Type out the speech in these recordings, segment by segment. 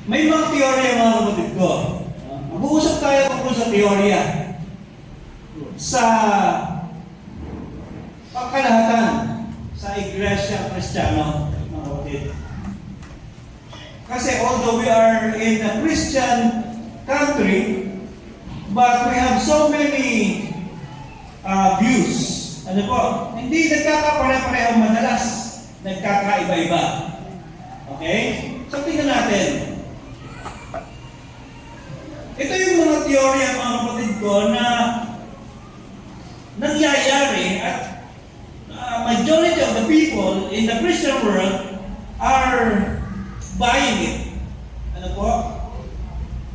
May mga teorya mga kapatid ko. Mag-uusap tayo tungkol sa teorya. Sa pagkalahatan sa Iglesia Kristiyano, mga kapatid. Kasi although we are in a Christian country, but we have so many views. Ano po? Hindi nagkakapare-parehong madalas. Nagkakaiba-iba. Okay? So, tingnan natin. Ito yung mga teorya, mga kapatid ko, na nangyayari at majority of the people in the Christian world are buying it. Ano po?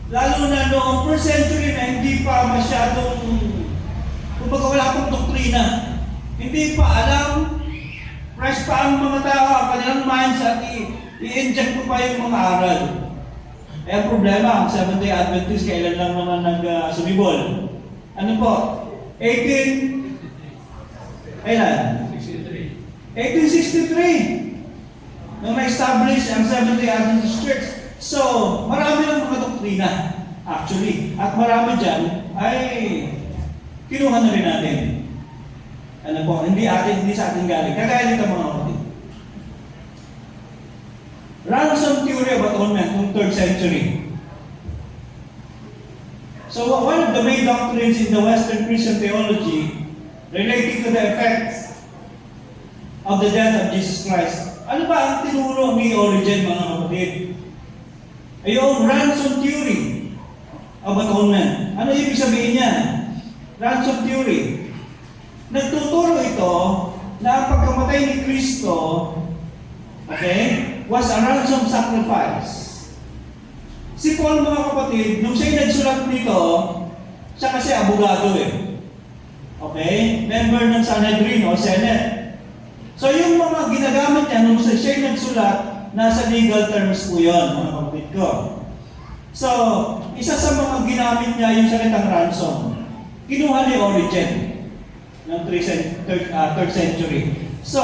Lalo na noong first century na hindi pa masyadong, kumbaga wala pong doktrina. Hindi pa alam, fresh pa ang mga tao, ang kanilang minds at i-inject mo pa yung mga aral. Eh, ang problema, ang Seventh-day Adventist, kailan lang naman nag-sumibol? Ano po? 1863. Nung na-establish ang Seventh-day Adventist Church. So, marami ng mga doktrina, actually. At marami dyan ay kinuha na rin natin. Ano po, hindi sa atin galing. Kagaya nito mga kapatid. Ransom theory of atonement noong 3rd century. So one of the main doctrines in the Western Christian theology relating to the effects of the death of Jesus Christ. Ano ba ang tinuro ni Origen, mga kapatid? Ay yung ransom theory of atonement. Ano ibig sabihin niya? Ransom theory. Nagtuturo ito na ang pagkamatay ni Kristo, okay, was a ransom sacrifice. Si Paul, mga kapatid, nung siya'y nagsulat nito, siya kasi abogado eh. Okay? Member ng Sanhedrin o Senate. So yung mga ginagamit niya nung siya'y nagsulat, nasa legal terms po yun, mga kapatid ko. So, isa sa mga ginamit niya yung salitang ransom. Kinuha ni Origen ng 3rd century. So,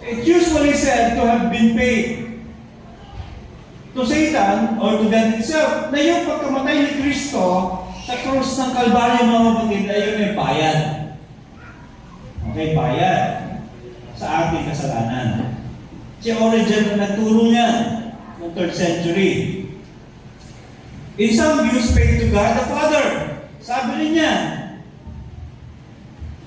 it usually said to have been paid to Satan or to death itself, na yung pagkamatay ni Kristo sa krus ng Kalbaryo, mga kapatid, ay yun ay bayad. Okay, bayad sa ating kasalanan. Si Origen na nagturo niya ng 3rd century. In some views, paid to God the Father. Sabi rin niya,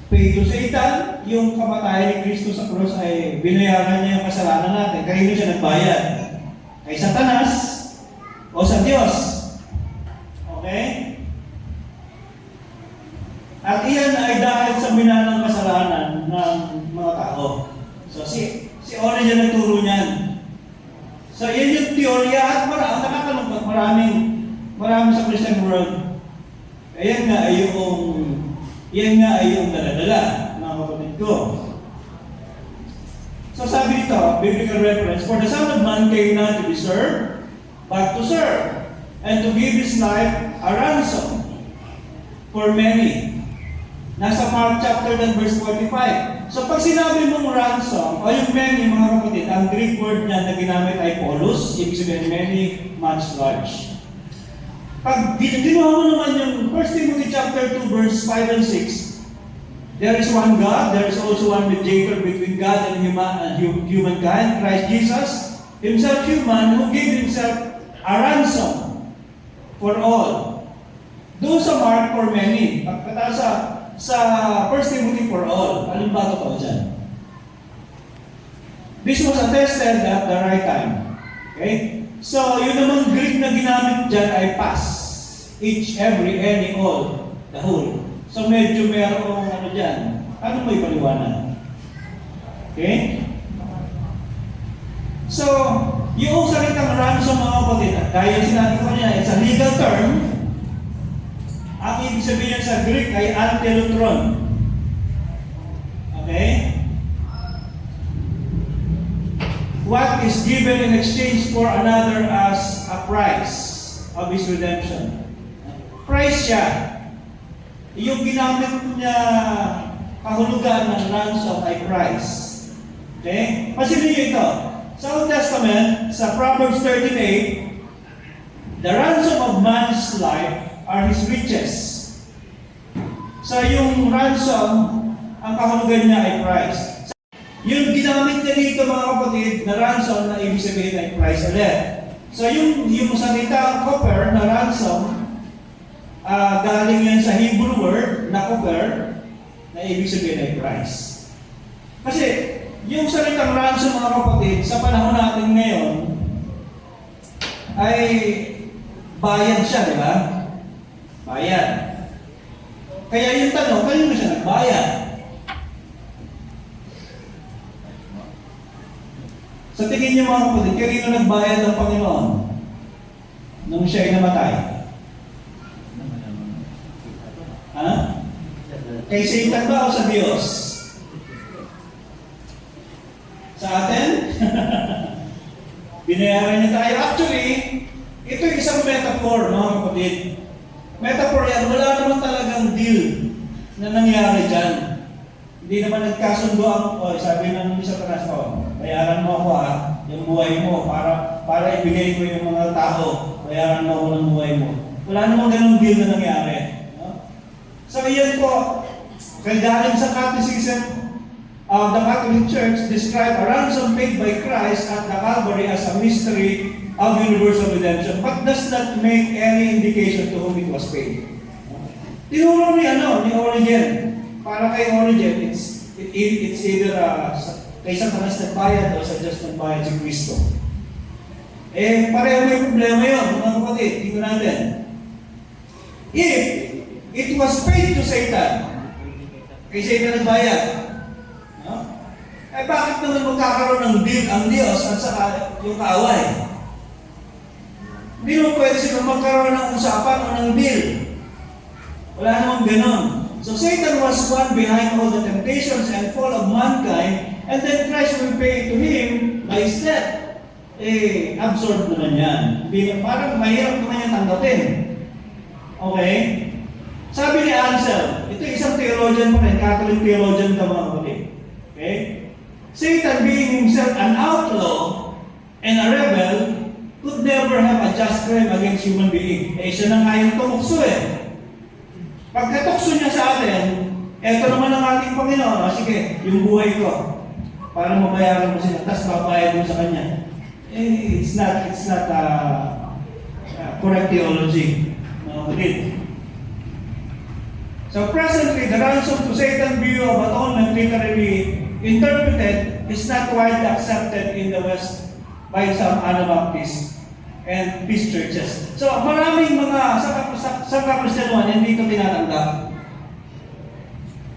paid to Satan, yung kamatayan ni Kristo sa krus ay binayaran niya yung kasalanan natin. Kaya hindi siya nagbayad. Kay Satanas o sa Diyos. Okay? At iyan ay dahil sa minanang kasalanan ng mga tao. So si Origen nagturo niyan. So yan yung teorya at nakakalungkot marami sa Christian world. Yan nga ay yung daladala, mga kapatid ko. So sabi dito, biblical reference, for the Son of Man came not to be served, but to serve, and to give His life a ransom for many. Nasa Mark chapter 10 verse 45. So pag sinabi mong ransom, o yung many, mga kapatid, ang Greek word niya na ginamit ay polos, ibig sabihin many, much, large. Pag ginawa mo naman yung 1 Timothy chapter 2 verse 5 and 6, there is one God, there is also one mediator between God and humankind, Christ Jesus, Himself human, who gave Himself a ransom for all. Doon sa Mark, for many. Pagkata sa 1 Timothy, for all. Anong ba ito dyan? This was attested at the right time. Okay? So, yun naman Greek na ginamit dyan ay pass. Each, every, any, all, the whole. So, medyo merong ano dyan. Ano may paliwanag? Okay? So, yung salitang ransom, mga kapatid, dahil sinabi ko niya, it's a legal term. Ang ibig sabihin sa Greek ay antelutron. Okay? What is given in exchange for another as a price of his redemption. Price siya. Yung ginamit niya kahulugan ng ransom ay price. Okay? Pasilin niyo ito. Sa Old Testament, sa Proverbs 38, The ransom of man's life are his riches. So yung ransom, ang kahulugan niya ay price. Yung ginamit niya dito mga kapatid na ransom na ibig sabihin ay price ulit. So yung salita copper na ransom, galing yan sa Hebrew word na copper na ibig sabihin ay price. Kasi yung salitang ransom mga kapatid sa panahon natin ngayon ay bayad siya, di ba? Bayad. Kaya yung tanong, kanino siya nagbayad? Sa tingin niyo mga kapatid, kanino nagbayad ng Panginoon nung siya ay namatay? Ha? Kay Satan ba o sa Diyos? Sa atin? Binayaran niya tayo. Actually, ito yung isang metaphor, mga kapatid. Metaphor yan, wala naman talagang deal na nangyari dyan. Hindi naman nagkasundo ang, sabi ng isa ka na, bayaran mo ako yung buhay mo, para ibigay ko yung mga tao, bayaran mo ako ng buhay mo. Wala namang ganung deal na nangyari. No? So, yan po, kaya galing sa Catechism of the Catholic Church, describe a ransom paid by Christ at the Calvary as a mystery of universal redemption, but does not make any indication to whom it was paid. Tinuro ni Origen. Para kay Origen, it's either kay Satanas nagbayad o sa Diyos nagbayad si Kristo. Pareho may problema yun, mga kapatid. Tingnan natin. If it was paid to Satan, kay Satan nagbayad, no? Bakit naman magkakaroon ng deal ang Diyos at saka yung kaaway? Hindi mo pwede sila magkaroon ng usapan o ng deal. Wala namang ganon. So Satan was one behind all the temptations and fall of mankind, and then Christ will pay to him by his death. Absurd naman yan. Parang mahirap naman yan tanggapin. Okay? Sabi ni Ansel, ito isang theologian pa rin, Catholic theologian ito mga kapatid. Okay? Satan being himself an outlaw and a rebel could never have a just crime against human being. Siya na nga yung tumukso Pagkatukso niya sa atin, eto naman ang ating Panginoon, sige, yung buhay ko, para mabayaran mo sila, tapos mabayad mo sa Kanya. It's not correct theology. No, so presently, the ransom to Satan view of atonement literally interpreted is not widely accepted in the West by some Anabaptists and peace churches. So maraming mga sa Kristyanuhan hindi ito tinatanggap.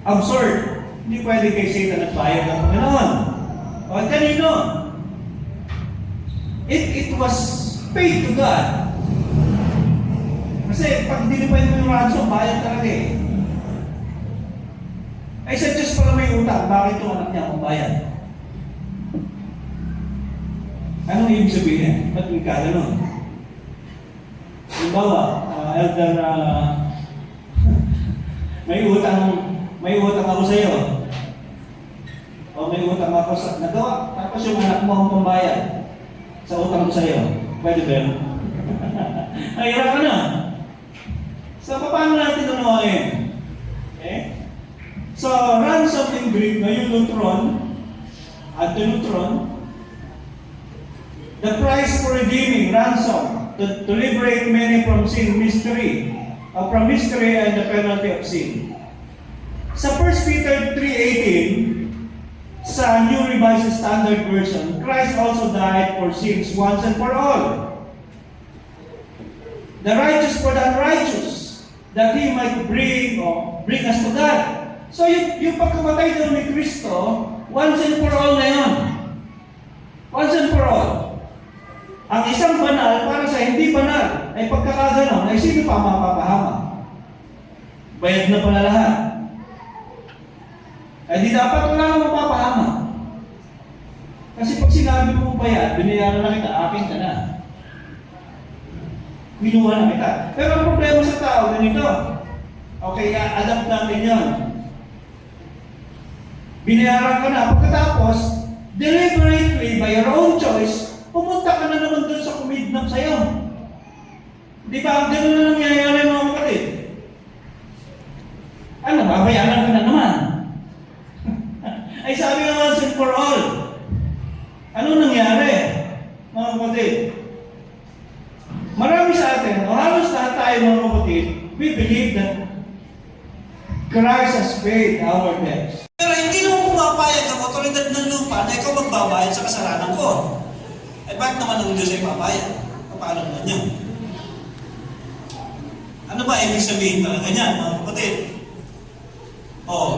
Absurd. Hindi pwede kay Satan nagbayad ng Panginoon. O kanino? It was paid to God. Kasi pag dinipay mo yung ransom, bayad talaga Ay sa Diyos pala may utang, bakit yung anak niya kung bayad? Anong ibig sabihin? Ba't may kagano'n? Halimbawa, elder, may utang ako sa iyo. O may utang ako sa nagawa. Tapos yung anak mo ang pambayad sa utang ko sa iyo. Pwede ba yun? Ay, hirap ka na. So, paano natin unawain? Okay? So, ransom in Greek, na yung lutron, at the lutron, the price for redeeming, ransom, to liberate many from sin, mystery, from mystery and the penalty of sin. Sa 1 Peter 3:18, sa New Revised Standard Version, Christ also died for sins once and for all. The righteous for the unrighteous, that He might bring us to God. So yung pagkamatay doon ni Kristo, once and for all na yun. Once and for all. Ang isang banal para sa hindi banal ay pagkakaganon ay sino pa mapapahama? Bayad na pala lahat. Ay di dapat wala nang mapapahama. Kasi pag sinabi mo bayad, binayaran na kita, akin ka na. Binuha na kita. Pero ang problema sa tao, ganito. Okay, adapt natin yun. Binayaran ka na. Pagkatapos, deliberately, by your own choice, pumunta ka na naman doon sa kumidnap sa'yo. Di ba, gano'n na nangyayari mga kapatid? Ano, babayaran ka na naman. Ay sabi nga once and for all. Ano nangyari, mga kapatid? Marami sa atin, o halos lahat tayo mga kapatid, we believe that Christ has paid our debts. Pero hindi naman pumapayag ang otoridad ng lupa na ikaw magbabayad sa kasalanan ko. Ay bakit naman ang Diyos ay papayag? Paano naman yun? Ano ba ibig sabihin talaga niyan, mga kapatid?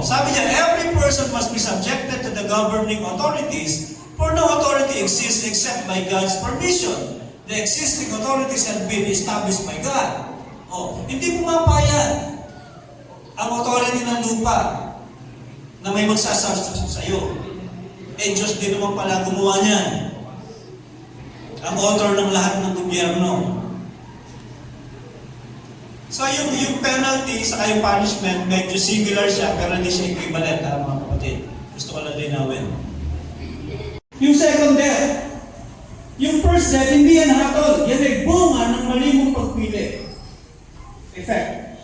Sabi niya, every person must be subjected to the governing authorities, for no authority exists except by God's permission. The existing authorities have been established by God. Hindi pumapayag ang authority ng lupa na may magsasubstitute sa iyo. Diyos din naman pala gumawa niyan. Ang author ng lahat ng gobyerno. So yung penalty sa yung punishment, medyo singular siya, pero hindi siya equivalent, mga kapatid. Gusto ko lang linawin. Yung second death. Yung first death, hindi yan hatol. Yan ay bunga ng mali mong pagpili. Effect.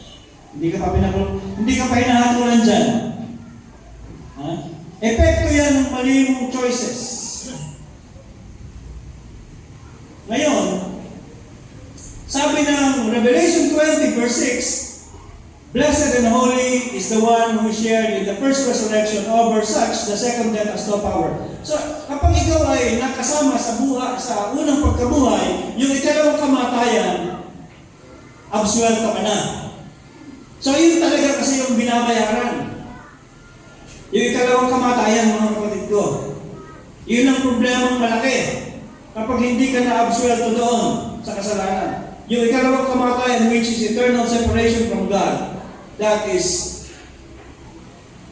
Hindi ka pa hinahatulan dyan. Epekto yan ng mali mong choices. Ngayon, sabi ng Revelation 20 verse 6, Blessed and holy is the one who shared in the first resurrection. Over such, the second death has no power. So, kapag ikaw ay nakasama sa sa unang pagkabuhay, yung ikalawang kamatayan, absuelto ka na. So, yun talaga kasi yung binabayaran. Yung ikalawang kamatayan, mga kapatid ko. Yun ang problemang malaki. Kapag hindi ka na-absuelto doon sa kasalanan. Yung ikalawang kamatayan, which is eternal separation from God, that is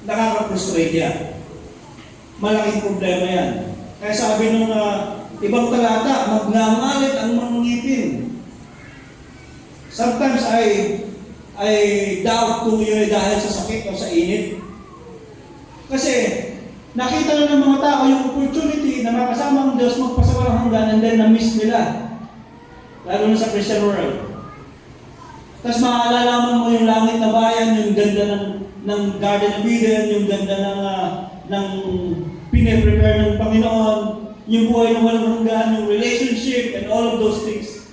nakaka-frustrate yan. Malaking problema yan. Kaya sabi nung ibang talata, magnangalit ang mga ngipin. Sometimes I doubt kung yun ay dahil sa sakit o sa init. Kasi nakita na ng mga tao yung opportunity na makasama ang Diyos magpasawalang hanggan and then na-miss nila. Lalo na sa Christian world. Tapos maaalalaman mo yung langit na bayan, yung ganda ng Garden of Eden, yung ganda ng pine-prepare ng Panginoon, yung buhay na walang hanggan, yung relationship, and all of those things.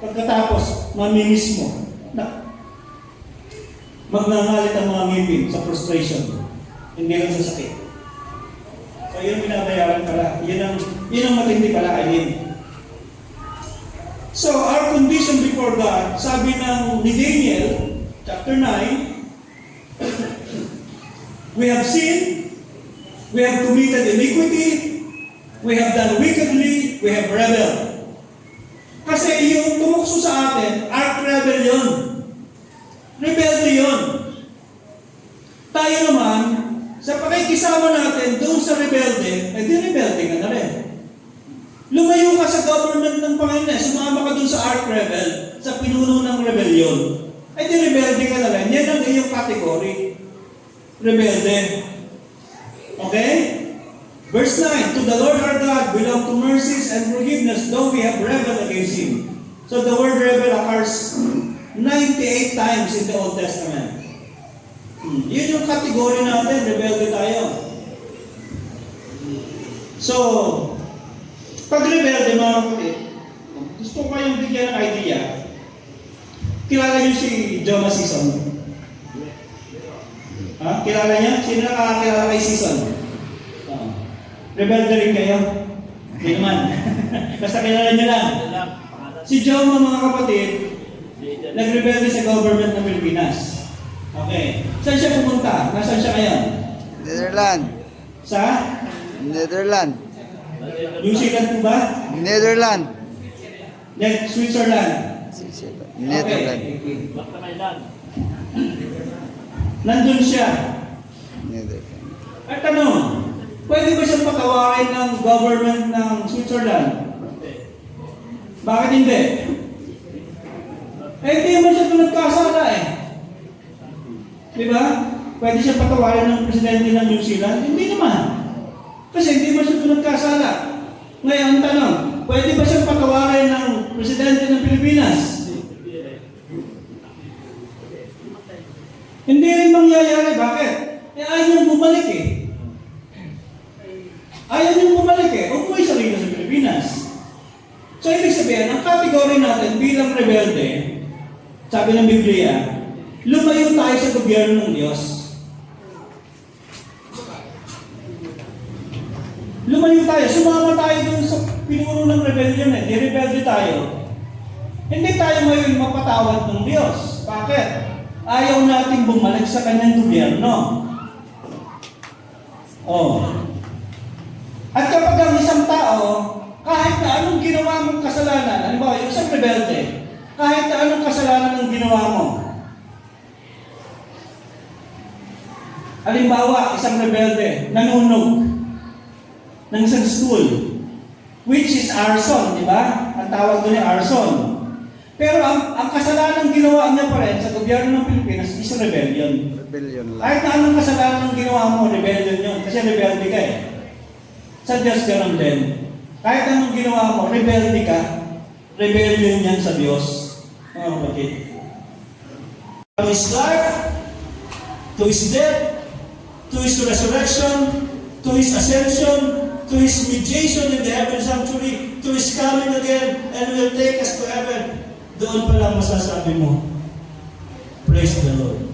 Pagkatapos, mamimiss mo. Magnangalit ang mga ngipin sa frustration. Hindi lang sa sakit. So, yun binabayaran pala. Yun ang matindi pala, I mean. So, our condition before God, sabi ng ni Daniel, chapter 9, we have sinned, we have committed iniquity, we have done wickedly, we have rebelled. Kasi yung tumukso sa atin, arch rebel yun. Rebelde yun. Tayo naman, sa pakikisama natin doon sa rebelde, di rebelde ka na rin. Lumayo ka sa government ng Panginoon, sumama ka doon sa arch rebel, sa pinuno ng rebellion. Di rebelde ka na rin. Yan ang iyong category. Rebelde. Okay? Verse 9, To the Lord our God belong to mercies and forgiveness, though we have rebelled against Him. So the word rebel occurs 98 times in the Old Testament. Yun yung category natin, rebelde tayo. So, pag rebelde, mga kapatid, gusto ko kayong bigyan ng idea. Kilala niyo si Joe Masison? Kilala niya? Sino nakakakilala kay Season? Rebelde rin kayo? Hindi naman. Basta kilala niyo lang. Si Joe, mga kapatid, nagrebelde sa government ng Pilipinas. Okay. Saan siya pumunta? Nasaan siya ngayon? Netherlands. Sa? Netherlands. New Zealand po ba? Netherlands. Switzerland. Netherlands. Okay. Nandun siya. Netherlands. At tanong, pwede ba siyang patawarin ng government ng Switzerland? Bakit hindi? Hindi naman siya nagkasala eh. Di ba? Pwede siya patawarin ng presidente ng New Zealand? Hindi naman. Kasi hindi naman siya nagkasala. Ngayon, tanong, pwede ba siyang patawarin ng presidente ng Pilipinas? Hindi rin mangyayari. Bakit? Ayaw niyong bumalik eh. Ayaw niyong bumalik eh. Umuwi sa rito sa Pilipinas. So, ibig sabihin, ang kategory natin bilang rebelde, sabi ng Biblia, lumayo tayo sa gobyerno ng Diyos. Lumayo tayo, sumama tayo dun sa pinuno ng rebellion eh. Di-rebelde tayo. Hindi tayo ngayon mapatawad ng Diyos. Bakit? Ayaw nating bumalik sa kanyang gobyerno. Oh. At kapag ang isang tao, kahit na anong ginawa mong kasalanan, halimbawa, yung isang rebelde, kahit na anong kasalanan ang ginawa mo. Halimbawa, isang rebelde, nanunog ng isang school, which is arson, di ba? Ang tawag doon ay arson. Pero ang kasalanan ginawa niya pa rin sa gobyerno ng Pilipinas is rebellion. Rebellion lang. Kahit na anong kasalanan ang ginawa mo, rebellion yun. Kasi rebelde ka eh. Sa Diyos ganun din. Kahit anong ginawa mo, rebelde ka, rebellion yan sa Diyos. Mga kapatid. From His life, to His death, to His resurrection, to His ascension, to His mediation in the heavenly sanctuary, to His coming again, and will take us to heaven. Doon pa lang masasabi mo, praise the Lord.